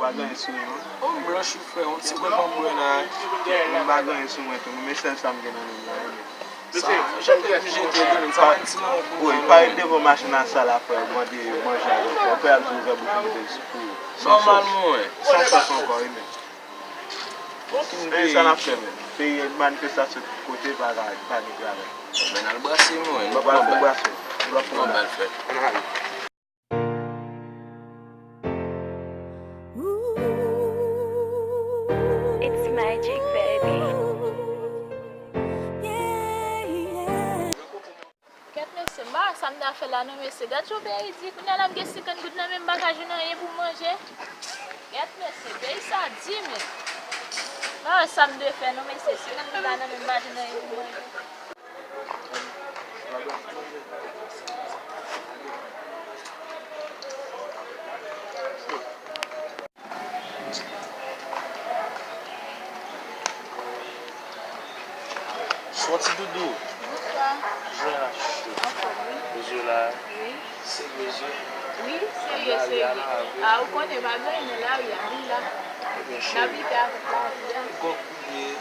Bagan sou nou. On blanche frère, on ti bon bon na. Bagan sou mwen tou, mwen sel sa mwen genan nan. J'aime bien que j'ai donné ça. Oui, pas une devant machine à salle après, moi de manger avec. On peut aller trouver beaucoup de secours. Normalement, ouais. Sans façon encore, mais. Aucune Et ça n'a fait, mais. Pays de manifestation côté pas grave. Mais dans le brasser, moi, On va pas le brasser. On va on va le faire. It's magic, baby. Mba, sa mda fe la nou mese. Dat yo be yi di, kounya lam gesi kan gout nan men bagaj nan yon pou manje. Get mese, be yi sa di men. Mba, sa mde fe nou mese, si kan gout nan men bagaj nan yon pou manje. Sorti doudou. Je la chou. Là. Oui. C'est mesure. Oui, c'est ah, ou konen bagay yon la, yon la. Bien Na bi pe avek la. Copier.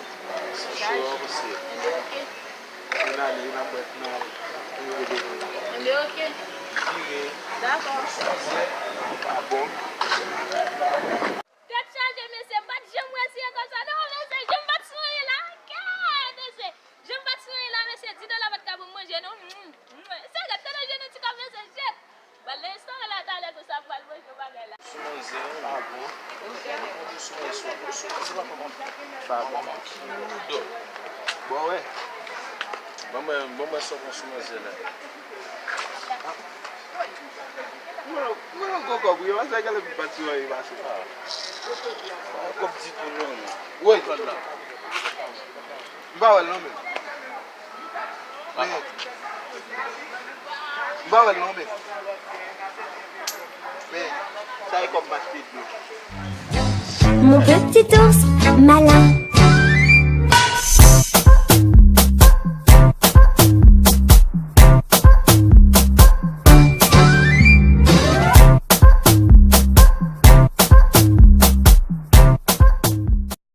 C'est chaud aussi. Ende ok? Ende ok? D'accord. Ah bon? Tet chaje mese, bat jem wesi kon sa. Non mese, jem bat soye la. Mese, jem bat soye la mese, di do la bat ka pou manje non. Se ke tene jene ti ka mese jet. Ba l'instant la tale ko sa pal manje bagay la. Ah bon? Bon ouais. Bon só consumir là. Mwen kon kop, yon se gale pi pati yon yon basi. Comme dit tout le monde. Oui, là. Mba wèl non men. Mba wèl non men. Men, sa yon kop masti dlo. Mon petit ours malin.